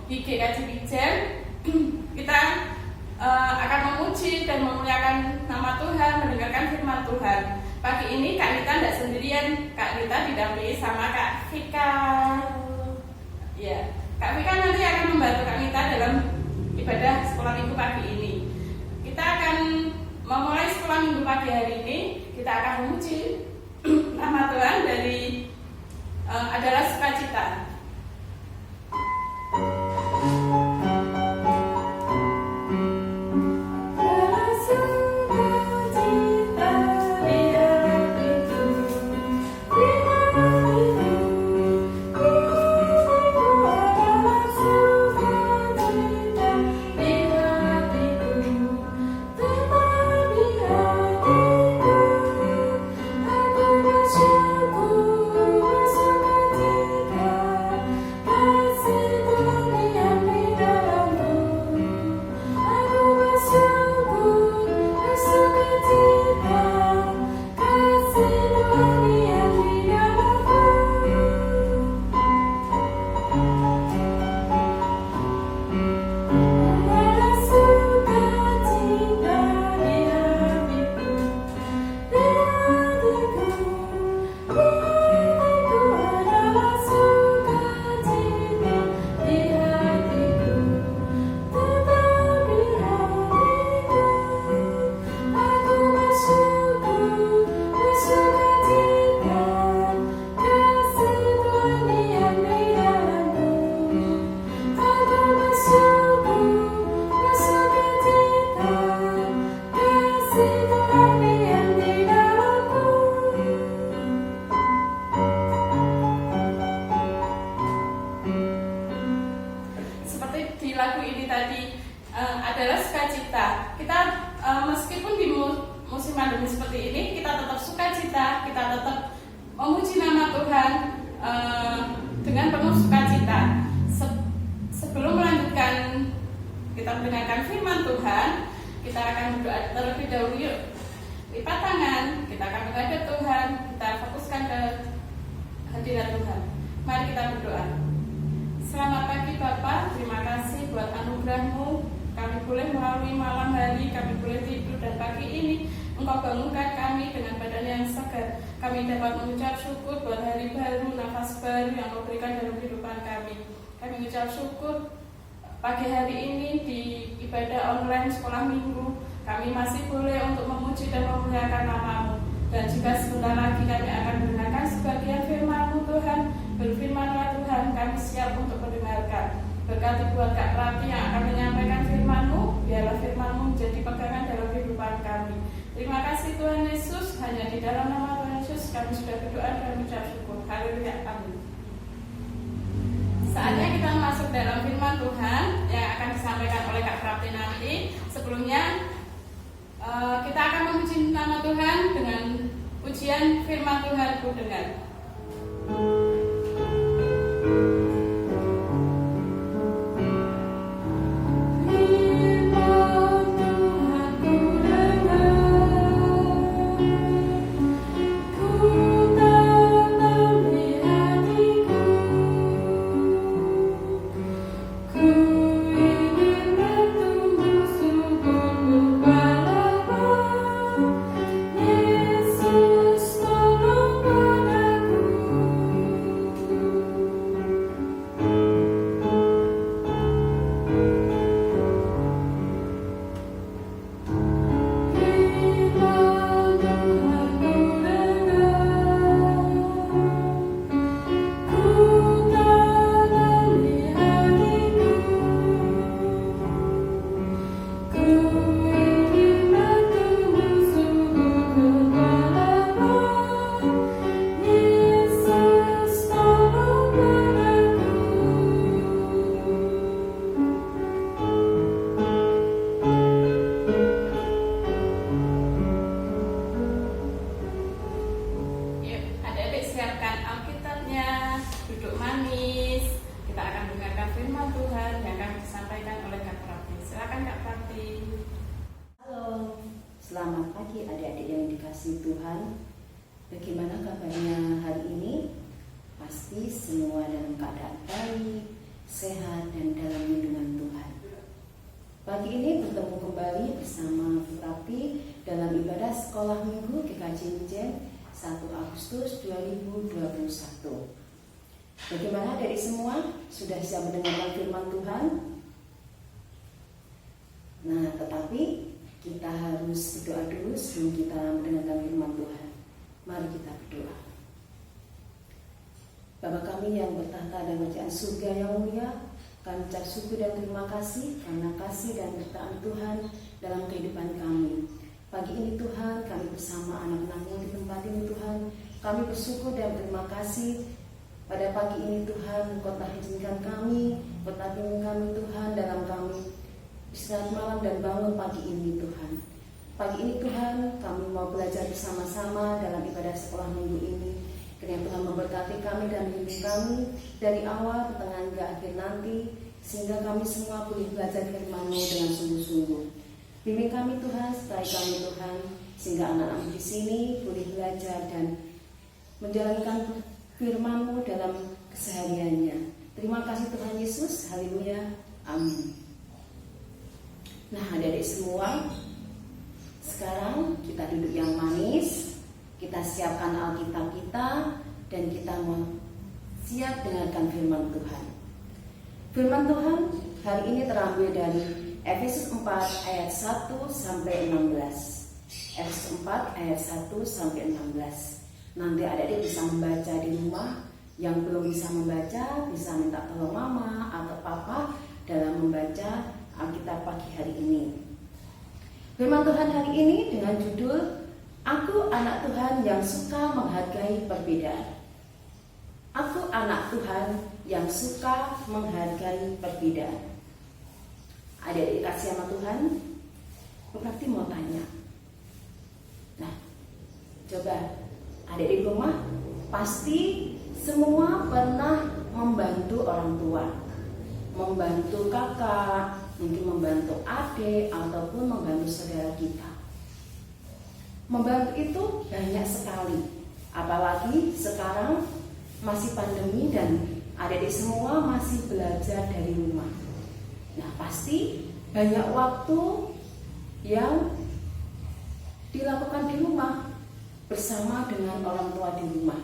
di GKJ Wijen kita akan memuji dan memuliakan nama Tuhan, mendengarkan firman Tuhan. Pagi ini Kak Nita tidak sendirian, Kak Nita didampingi sama Kak Vika. Ya, Kak Vika nanti akan membantu Kak Nita dalam ibadah sekolah minggu pagi ini. Kita akan memulai sekolah minggu pagi hari ini. Kita akan memuji nama Tuhan dari adalah sukacita. Adalah sukacita. Kita meskipun di musim pandemi seperti ini, kita tetap sukacita, kita tetap memuji nama Tuhan dengan penuh sukacita. Sebelum melanjutkan kita mendengarkan firman Tuhan, kita akan berdoa terlebih dahulu. Yuk, lipat tangan, kita akan menghadap Tuhan, kita fokuskan ke hadirat Tuhan. Mari kita berdoa. Selamat pagi Bapak, terima kasih buat anugerah-Mu. Kami boleh melalui malam hari, kami boleh tidur, dan pagi ini Engkau bangunkan kami dengan badan yang segar. Kami dapat mengucap syukur buat hari baru, nafas baru yang Engkau berikan dalam kehidupan kami. Kami mengucap syukur pagi hari ini di ibadah online sekolah minggu, kami masih boleh untuk memuji dan memuliakan nama-Mu. Dan juga sebentar lagi kami akan mendengarkan sebagian firman-Mu Tuhan. Berfirmanlah Tuhan, kami siap untuk mendengarkan. Berkati buat Kak Prati yang akan menyampaikan firman-Mu, biarlah firman-Mu menjadi pegangan dalam kehidupan kami. Terima kasih Tuhan Yesus, hanya di dalam nama Tuhan Yesus kami sudah berdoa dan mengucap syukur. Haleluya, amin. Saatnya kita masuk dalam firman Tuhan yang akan disampaikan oleh Kak Prati nanti. Sebelumnya kita akan memuji nama Tuhan dengan pujian firman Tuhan ku dengar. Selamat pagi adik-adik yang dikasihi Tuhan. Bagaimana kabarnya hari ini? Pasti semua dalam keadaan baik, sehat, dan dalam lindungan Tuhan. Pagi ini bertemu kembali bersama Bu Rapi dalam ibadah sekolah minggu GKJ Mijen 1 Agustus 2021. Bagaimana adik semua? Sudah siap mendengarkan firman Tuhan? Nah, tetapi kita harus berdoa dulu sebelum kita mendengarkan firman Tuhan. Mari kita berdoa. Bapa kami yang bertahta dalam kerajaan surga yang mulia, kami ucap syukur dan terima kasih karena kasih dan bertahan Tuhan dalam kehidupan kami. Pagi ini Tuhan, kami bersama anak-anak-Mu di tempat ini Tuhan, kami bersyukur dan terima kasih. Pada pagi ini Tuhan, Kau telah izinkan kami, Kau telah bimbing kami Tuhan dalam kami istirahat malam dan bangun pagi ini Tuhan. Pagi ini Tuhan, kami mau belajar bersama-sama dalam ibadah sekolah minggu ini. Kiranya Tuhan memberkati kami dan membimbing kami dari awal, pertengahan hingga akhir nanti, sehingga kami semua boleh belajar firman-Mu dengan sungguh-sungguh. Bimbing kami Tuhan, sertai kami Tuhan, sehingga anak-anak di sini boleh belajar dan menjalankan firman-Mu dalam kesehariannya. Terima kasih Tuhan Yesus, haleluya, amin. Nah, adik-adik semua, sekarang kita duduk yang manis, kita siapkan Alkitab kita, dan kita mau siap dengarkan firman Tuhan. Firman Tuhan hari ini terambil dari Efesus 4 ayat 1 sampai 16. Efesus 4 ayat 1 sampai 16. Nanti adik-adik bisa membaca di rumah. Yang belum bisa membaca bisa minta tolong mama atau papa dalam membaca Alkitab pagi hari ini. Firman Tuhan hari ini dengan judul Aku anak Tuhan yang suka menghargai perbedaan. Aku anak Tuhan yang suka menghargai perbedaan. Adik-adik kasih sama Tuhan, berarti mau tanya. Nah, coba adik di rumah pasti semua pernah membantu orang tua, membantu kakak, mungkin membantu adik ataupun membantu saudara kita. Membantu itu banyak sekali, apalagi sekarang masih pandemi dan adik-adik semua masih belajar dari rumah. Nah, pasti banyak waktu yang dilakukan di rumah bersama dengan orang tua di rumah.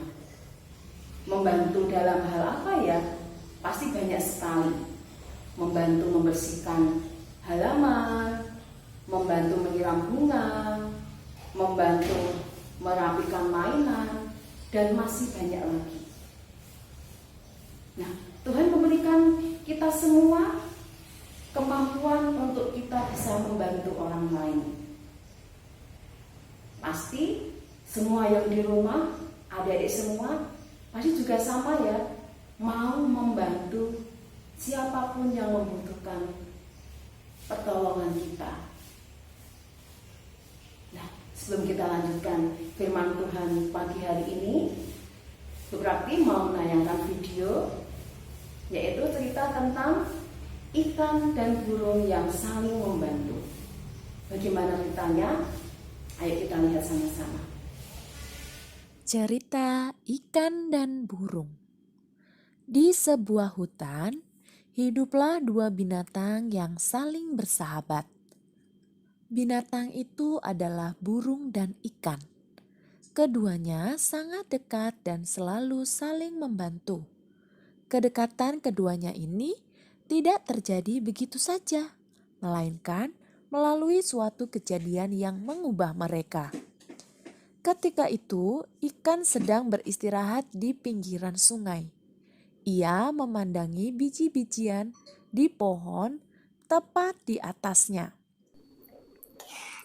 Membantu dalam hal apa ya? Pasti banyak sekali. Membantu membersihkan halaman, membantu menyiram bunga, membantu merapikan mainan, dan masih banyak lagi. Nah, Tuhan memberikan kita semua kemampuan untuk kita bisa membantu orang lain. Pasti semua yang di rumah, adik-adik semua, pasti juga sama ya, mau membantu siapapun yang membutuhkan pertolongan kita. Nah, sebelum kita lanjutkan firman Tuhan pagi hari ini, berarti mau menayangkan video, yaitu cerita tentang ikan dan burung yang saling membantu. Bagaimana ceritanya? Ayo kita lihat sama-sama. Cerita ikan dan burung. Di sebuah hutan, hiduplah dua binatang yang saling bersahabat. Binatang itu adalah burung dan ikan. Keduanya sangat dekat dan selalu saling membantu. Kedekatan keduanya ini tidak terjadi begitu saja, melainkan melalui suatu kejadian yang mengubah mereka. Ketika itu, ikan sedang beristirahat di pinggiran sungai. Ia memandangi biji-bijian di pohon tepat di atasnya.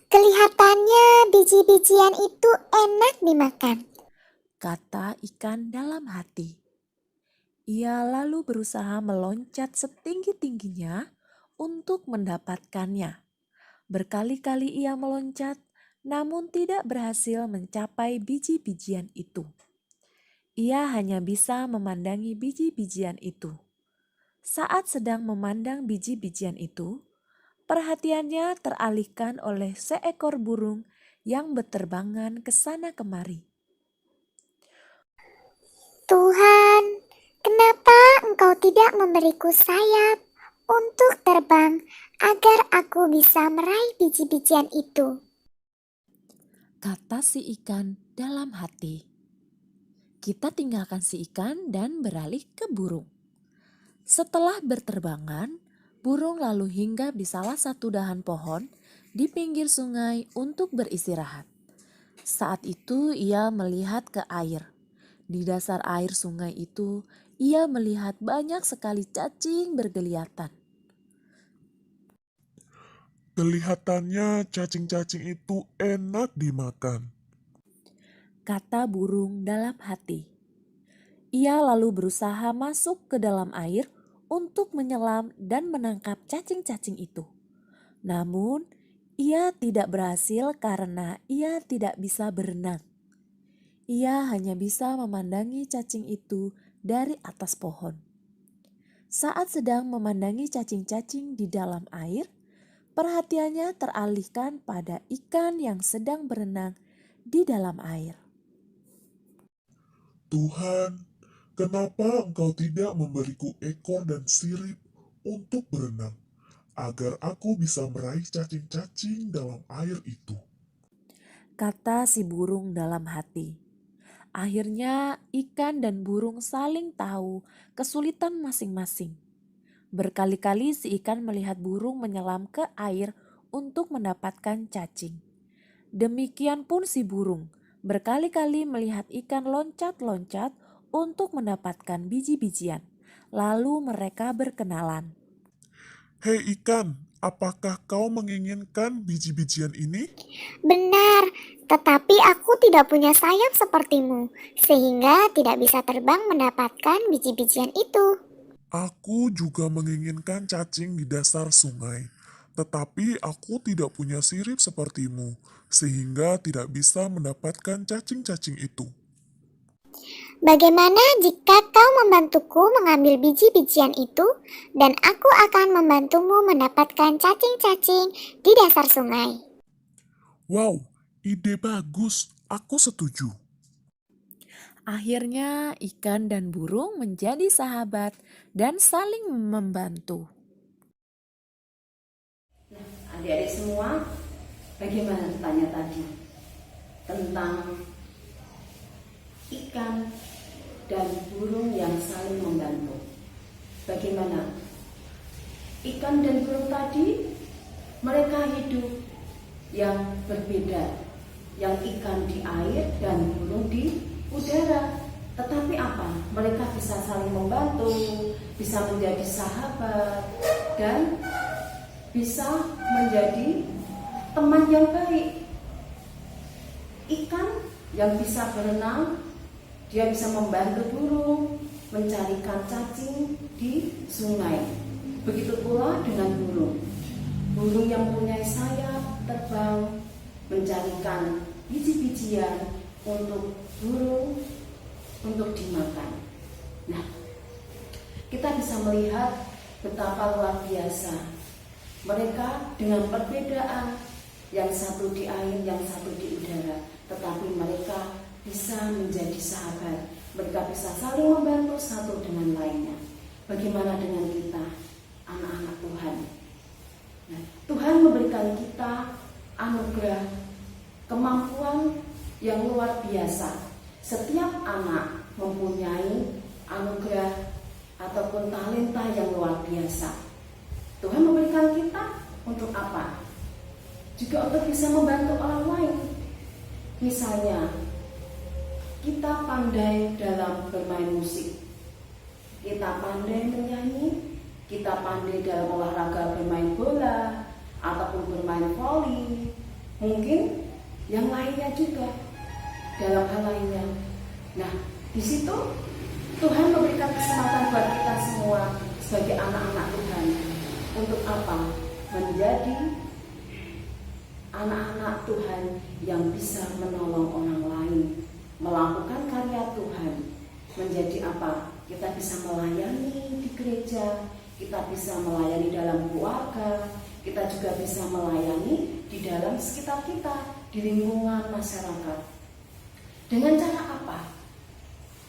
Kelihatannya biji-bijian itu enak dimakan. Kata ikan dalam hati. Ia lalu berusaha meloncat setinggi-tingginya untuk mendapatkannya. Berkali-kali ia meloncat, namun tidak berhasil mencapai biji-bijian itu. Ia hanya bisa memandangi biji-bijian itu. Saat sedang memandang biji-bijian itu, perhatiannya teralihkan oleh seekor burung yang berterbangan ke sana kemari. Tuhan, kenapa Kenapa engkau tidak memberiku sayap untuk terbang agar aku bisa meraih biji-bijian itu? Kata si ikan dalam hati. Kita tinggalkan si ikan dan beralih ke burung. Setelah berterbangan, burung lalu hinggap di salah satu dahan pohon di pinggir sungai untuk beristirahat. Saat itu ia melihat ke air. Di dasar air sungai itu, ia melihat banyak sekali cacing bergeliatan. Kelihatannya cacing-cacing itu enak dimakan. Kata burung dalam hati. Ia lalu berusaha masuk ke dalam air untuk menyelam dan menangkap cacing-cacing itu. Namun, ia tidak berhasil karena ia tidak bisa berenang. Ia hanya bisa memandangi cacing itu dari atas pohon. Saat sedang memandangi cacing-cacing di dalam air, perhatiannya teralihkan pada ikan yang sedang berenang di dalam air. Tuhan, kenapa Engkau tidak memberiku ekor dan sirip untuk berenang, agar aku bisa meraih cacing-cacing dalam air itu? Kata si burung dalam hati. Akhirnya ikan dan burung saling tahu kesulitan masing-masing. Berkali-kali si ikan melihat burung menyelam ke air untuk mendapatkan cacing. Demikian pun si burung berkali-kali melihat ikan loncat-loncat untuk mendapatkan biji-bijian. Lalu mereka berkenalan. Hei ikan, apakah kau menginginkan biji-bijian ini? Benar, tetapi aku tidak punya sayap sepertimu, sehingga tidak bisa terbang mendapatkan biji-bijian itu. Aku juga menginginkan cacing di dasar sungai, tetapi aku tidak punya sirip sepertimu, sehingga tidak bisa mendapatkan cacing-cacing itu. Bagaimana jika kau membantuku mengambil biji-bijian itu, dan aku akan membantumu mendapatkan cacing-cacing di dasar sungai? Wow, ide bagus. Aku setuju. Akhirnya ikan dan burung menjadi sahabat dan saling membantu. Adik-adik semua, bagaimana tanya tadi tentang ikan dan burung yang saling membantu? Bagaimana? Ikan dan burung tadi, mereka hidup yang berbeda. Yang ikan di air dan burung di udara. Tetapi apa? Mereka bisa saling membantu, bisa menjadi sahabat, dan bisa menjadi teman yang baik. Ikan yang bisa berenang, dia bisa membantu burung mencarikan cacing di sungai. Begitu pula dengan burung. Burung yang punya sayap terbang mencarikan biji-bijian untuk burung untuk dimakan. Nah, kita bisa melihat betapa luar biasa mereka dengan perbedaan, yang satu di air, yang satu di udara, tetapi mereka bisa menjadi sahabat. Mereka bisa saling membantu satu dengan lainnya. Bagaimana dengan kita, anak-anak Tuhan? Nah, Tuhan memberikan kita anugerah, kemampuan yang luar biasa. Setiap anak mempunyai anugerah ataupun talenta yang luar biasa. Tuhan memberikan kita untuk apa? Juga untuk bisa membantu orang lain. Misalnya, kita pandai dalam bermain musik, kita pandai menyanyi, kita pandai dalam olahraga bermain bola ataupun bermain voli, mungkin yang lainnya juga dalam hal lainnya. Nah, di situ Tuhan memberikan kesempatan buat kita semua sebagai anak-anak Tuhan untuk apa? Menjadi anak-anak Tuhan yang bisa menolong orang lain, melakukan karya Tuhan. Menjadi apa? Kita bisa melayani di gereja, kita bisa melayani dalam keluarga, kita juga bisa melayani di dalam sekitar kita, di lingkungan masyarakat. Dengan cara apa?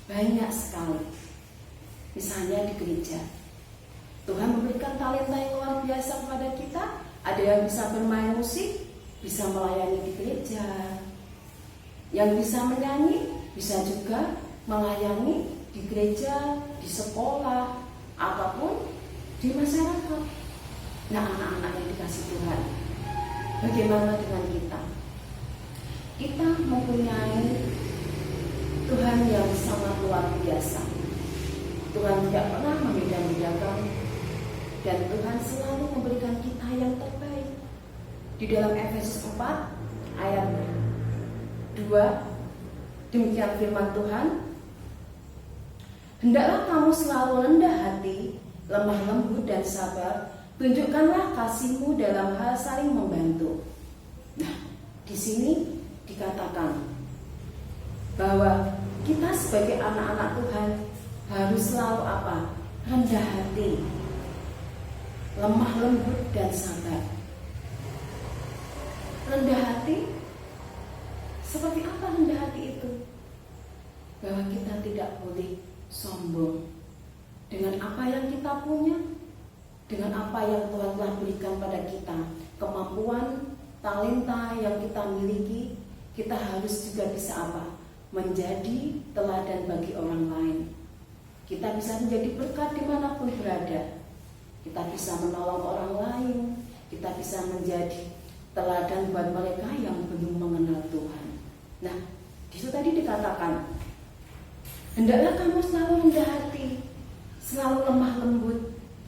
Banyak sekali. Misalnya di gereja, Tuhan memberikan talenta yang luar biasa kepada kita. Ada yang bisa bermain musik, bisa melayani di gereja. Yang bisa menyanyi, bisa juga melayani di gereja, di sekolah, ataupun di masyarakat. Nah, anak-anak yang dikasih Tuhan, bagaimana dengan kita? Kita mempunyai Tuhan yang sangat luar biasa. Tuhan tidak pernah membeda-bedakan, dan Tuhan selalu memberikan kita yang terbaik. Di dalam Efesus 4 ayat 2, demikian firman Tuhan, hendaklah kamu selalu rendah hati, lemah lembut dan sabar, tunjukkanlah kasihmu dalam hal saling membantu. Nah, di sini dikatakan bahwa kita sebagai anak-anak Tuhan harus selalu apa? Rendah hati, lemah lembut dan sabar. Rendah hati, seperti apa rendah hati itu? Bahwa kita tidak boleh sombong dengan apa yang kita punya, dengan apa yang Tuhan telah berikan pada kita, kemampuan, talenta yang kita miliki. Kita harus juga bisa apa? Menjadi teladan bagi orang lain. Kita bisa menjadi berkat dimanapun berada. Kita bisa menolong orang lain. Kita bisa menjadi teladan buat mereka yang belum mengenal Tuhan. Nah, di situ tadi dikatakan, hendaklah kamu selalu rendah hati, selalu lemah lembut.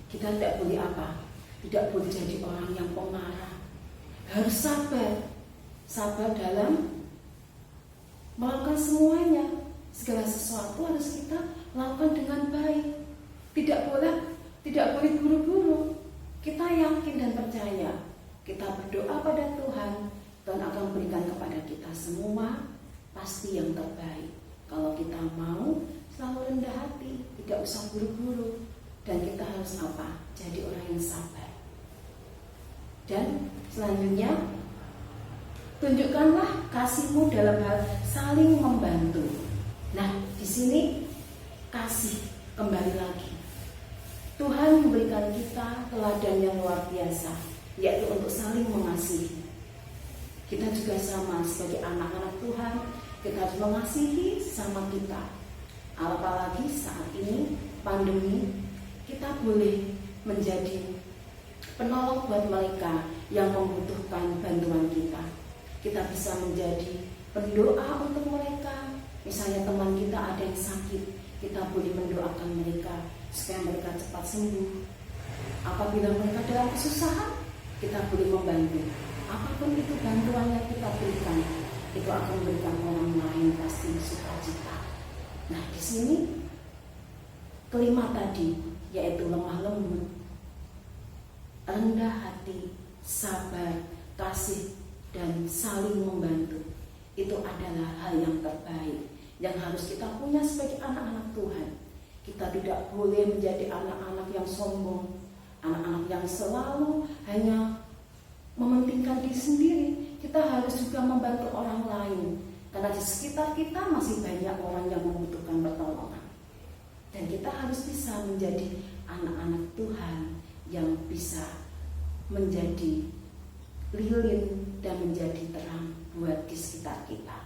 Kita tidak boleh apa? Tidak boleh jadi orang yang pemarah. Harus sabar. Sabar dalam melakukan semuanya. Segala sesuatu harus kita lakukan dengan baik. Tidak boleh buru-buru. Kita yakin dan percaya. Kita berdoa pada Tuhan, Tuhan akan memberikan kepada kita semua pasti yang terbaik. Kalau kita mau selalu rendah hati, tidak usah buru-buru, dan kita harus apa? Jadi orang yang sabar. Dan selanjutnya, tunjukkanlah kasihmu dalam hal saling membantu. Nah, di sini kasih kembali lagi. Tuhan memberikan kita teladan yang luar biasa, yaitu untuk saling mengasihi. Kita juga sama sebagai anak-anak Tuhan, kita harus mengasihi sama kita. Apalagi saat ini pandemi, kita boleh menjadi penolong buat mereka yang membutuhkan bantuan kita. Kita bisa menjadi pendoa untuk mereka. Misalnya teman kita ada yang sakit, kita boleh mendoakan mereka supaya mereka cepat sembuh. Apabila mereka dalam kesusahan, kita boleh membantu. Apapun itu bantuan yang kita berikan, itu akan memberikan orang lain pasti sukacita. Nah, di sini kelima tadi, yaitu lemah lembut, rendah hati, sabar, kasih, dan saling membantu. Itu adalah hal yang terbaik yang harus kita punya sebagai anak-anak Tuhan. Kita tidak boleh menjadi anak-anak yang sombong, anak-anak yang selalu hanya mementingkan diri sendiri. Kita harus juga membantu orang lain, karena di sekitar kita masih banyak orang yang membutuhkan pertolongan. Dan kita harus bisa menjadi anak-anak Tuhan yang bisa menjadi lilin dan menjadi terang buat di sekitar kita.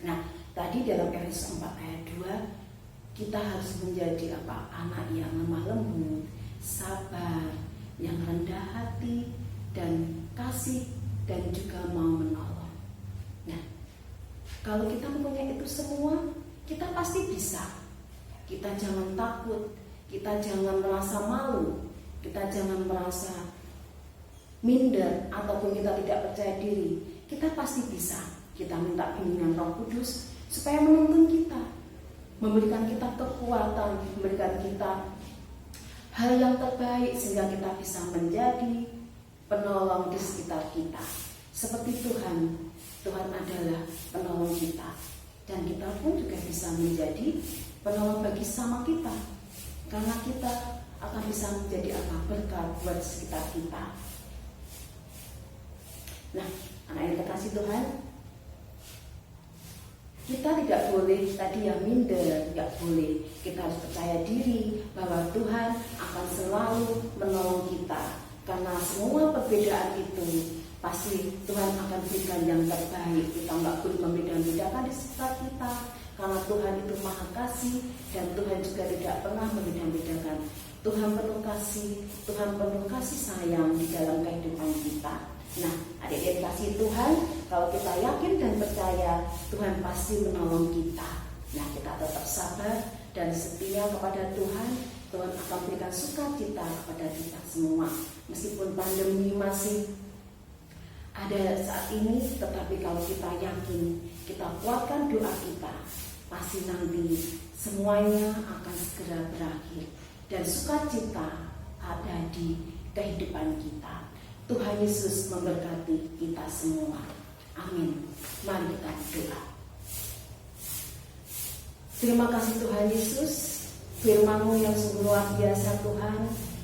Nah, tadi dalam Efesus 4 ayat 2, kita harus menjadi apa? Anak yang lemah lembut, sabar, yang rendah hati, dan kasih, dan juga mau menolong. Nah, kalau kita mempunyai itu semua, kita pasti bisa. Kita jangan takut, kita jangan merasa malu, kita jangan merasa minder ataupun kita tidak percaya diri. Kita pasti bisa. Kita minta bimbingan Roh Kudus supaya menuntun kita, memberikan kita kekuatan, memberikan kita hal yang terbaik sehingga kita bisa menjadi penolong di sekitar kita. Seperti Tuhan adalah penolong kita, dan kita pun juga bisa menjadi penolong bagi sama kita, karena kita akan bisa menjadi apa? Berkat buat sekitar kita. Nah, anak yang terkasih Tuhan, Kita tidak boleh tadi yang minder, tidak boleh. Kita harus percaya diri bahwa Tuhan akan selalu menolong kita. Karena semua perbedaan itu pasti Tuhan akan berikan yang terbaik. Kita nggak boleh membeda-bedakan di sekitar kita. Karena Tuhan itu Maha Kasih dan Tuhan juga tidak pernah membeda-bedakan. Tuhan penuh kasih, Tuhan penuh kasih sayang di dalam kehidupan kita. Nah, adik-adik kasih Tuhan, kalau kita yakin dan percaya, Tuhan pasti menolong kita. Nah, kita tetap sabar dan setia kepada Tuhan. Tuhan akan berikan sukacita kepada kita semua. Meskipun pandemi masih ada saat ini, tetapi kalau kita yakin, kita kuatkan doa kita, pasti nanti semuanya akan segera berakhir. Dan sukacita ada di kehidupan kita. Tuhan Yesus memberkati kita semua. Amin. Mari kita berdoa. Terima kasih Tuhan Yesus, firman-Mu yang sungguh luar biasa Tuhan,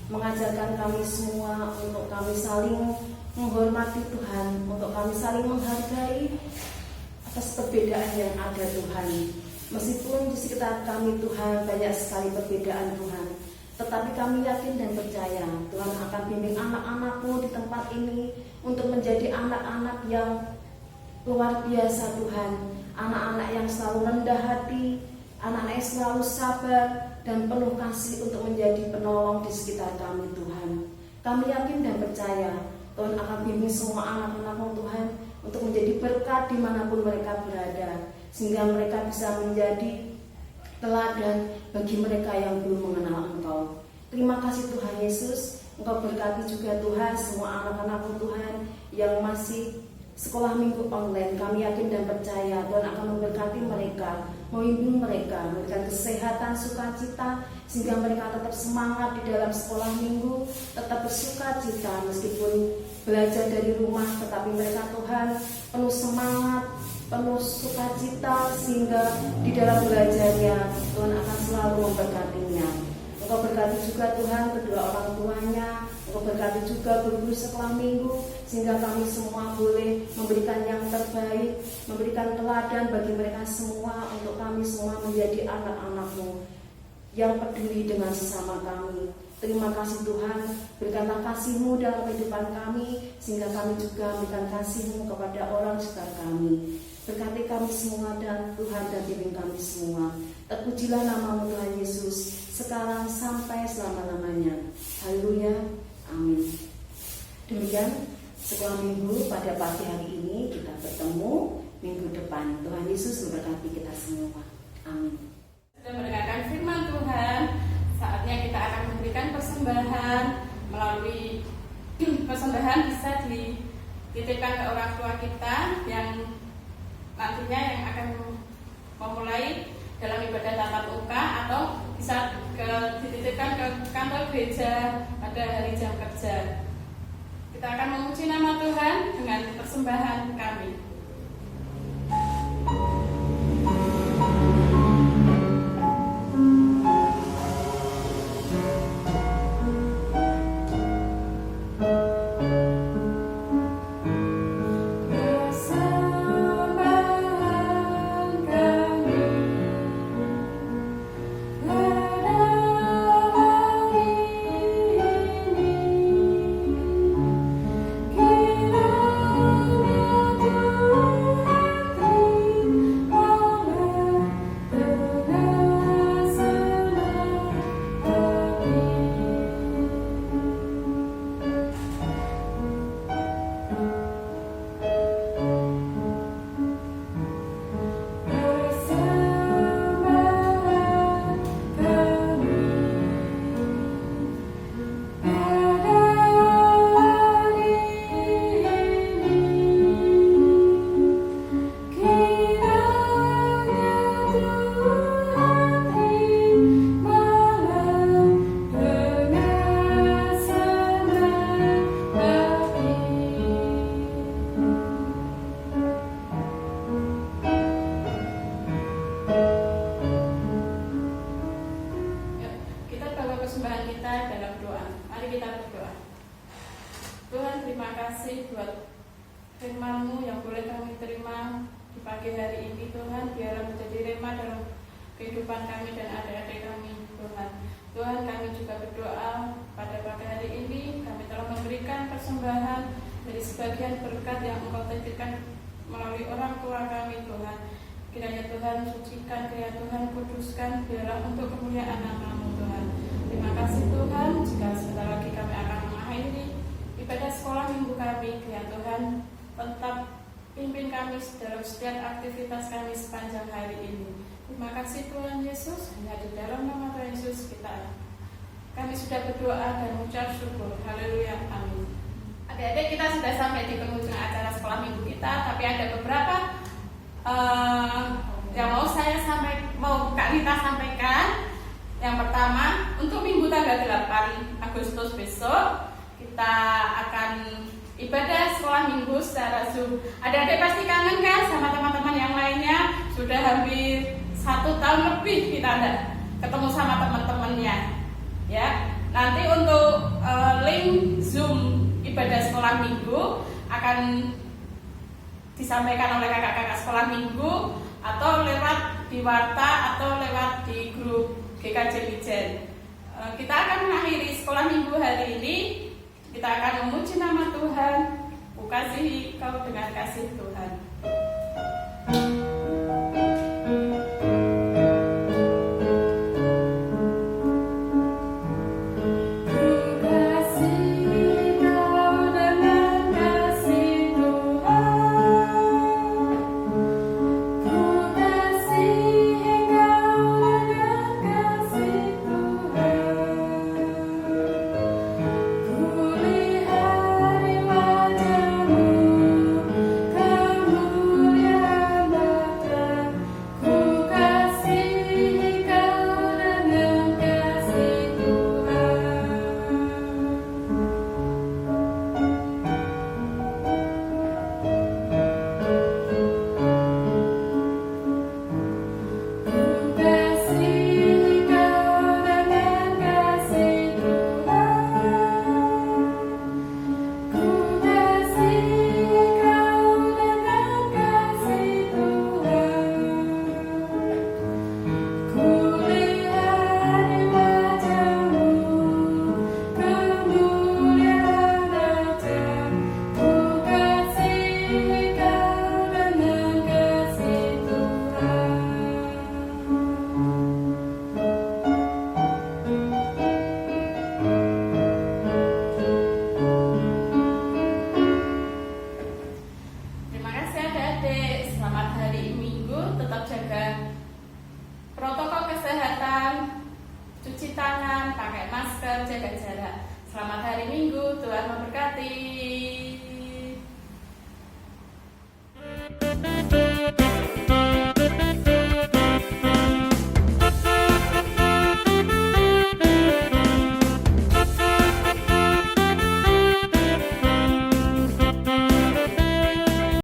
mengajarkan kami semua untuk kami saling menghormati Tuhan, untuk kami saling menghargai atas perbedaan yang ada Tuhan. Meskipun di sekitar kami Tuhan banyak sekali perbedaan Tuhan, tetapi kami yakin dan percaya Tuhan akan bimbing anak-anak-Mu di tempat ini untuk menjadi anak-anak yang luar biasa Tuhan. Anak-anak yang selalu rendah hati, anak-anak yang selalu sabar dan penuh kasih untuk menjadi penolong di sekitar kami Tuhan. Kami yakin dan percaya Tuhan akan bimbing semua anak-anak-Mu Tuhan untuk menjadi berkat dimanapun mereka berada, sehingga mereka bisa menjadi teladan bagi mereka yang belum mengenal Engkau. Terima kasih Tuhan Yesus. Engkau berkati juga Tuhan semua anak-anak-Mu Tuhan yang masih sekolah minggu online. Kami yakin dan percaya Tuhan akan memberkati mereka, membimbing mereka, memberikan kesehatan, sukacita, sehingga mereka tetap semangat di dalam sekolah minggu, tetap bersukacita meskipun belajar dari rumah, tetapi mereka Tuhan penuh semangat, penuh sukacita, sehingga di dalam belajarnya Tuhan akan selalu memberkatinya. Engkau berkati juga Tuhan kedua orang tuanya, Engkau berkati juga guru-guru sekolah minggu, sehingga kami semua boleh memberikan yang terbaik, memberikan teladan bagi mereka semua, untuk kami semua menjadi anak-anak-Mu yang peduli dengan sesama kami. Terima kasih Tuhan, berikanlah kasih-Mu dalam kehidupan kami, sehingga kami juga memberikan kasih-Mu kepada orang sekitar kami. Berkati kami semua dan Tuhan, dan bimbing kami semua. Terpujilah nama-Mu Tuhan Yesus, sekarang sampai selama-lamanya. Haleluya, amin. Demikian sekolah minggu pada pagi hari ini. Kita bertemu minggu depan. Tuhan Yesus memberkati kita semua. Amin. Sudah mendengarkan firman Tuhan, saatnya kita akan memberikan persembahan. Melalui persembahan bisa dititipkan ke orang tua kita yang nantinya yang akan memulai dalam ibadah tatap muka, atau bisa dititipkan ke kantor gereja pada hari jam kerja. Kita akan memuji nama Tuhan dengan persembahan kami. Persembahan kita dalam doa. Mari kita berdoa. Tuhan, terima kasih buat firman-Mu yang boleh kami terima di pagi hari ini Tuhan, biarlah menjadi rema dalam kehidupan kami dan adik-adik kami Tuhan. Tuhan, kami juga berdoa pada pagi hari ini kami telah memberikan persembahan dari sebagian berkat yang Engkau titipkan melalui orang tua kami Tuhan. Kiranya Tuhan sucikan, kiranya Tuhan kuduskan, biarlah untuk kemuliaan nama-Mu Tuhan. Terima kasih Tuhan, jika sebentar lagi kami akan mengakhiri ibadah sekolah minggu kami, kiranya Tuhan tetap pimpin kami dalam setiap aktivitas kami sepanjang hari ini. Terima kasih Tuhan Yesus, hanya di dalam nama Tuhan Yesus kami sudah berdoa dan mengucap syukur. Haleluya, amin. Adik-adik, kita sudah sampai di penghujung acara sekolah minggu kita, tapi ada beberapa yang mau Kak Nita sampaikan. Yang pertama, untuk minggu tanggal 8 Agustus besok kita akan ibadah sekolah minggu secara Zoom. Adik-adik pasti kangen kan sama teman-teman yang lainnya? Sudah hampir 1 tahun lebih kita tidak ketemu sama teman-temannya. Ya, nanti untuk link Zoom ibadah sekolah minggu akan disampaikan oleh kakak-kakak sekolah minggu atau lewat di warta atau lewat di grup GKJ Wijen. Kita akan mengakhiri sekolah minggu hari ini. Kita akan memuji nama Tuhan. Ku kasihi kau dengan kasih Tuhan. Protokol kesehatan, cuci tangan, pakai masker, jaga jarak. Selamat hari Minggu, Tuhan memberkati.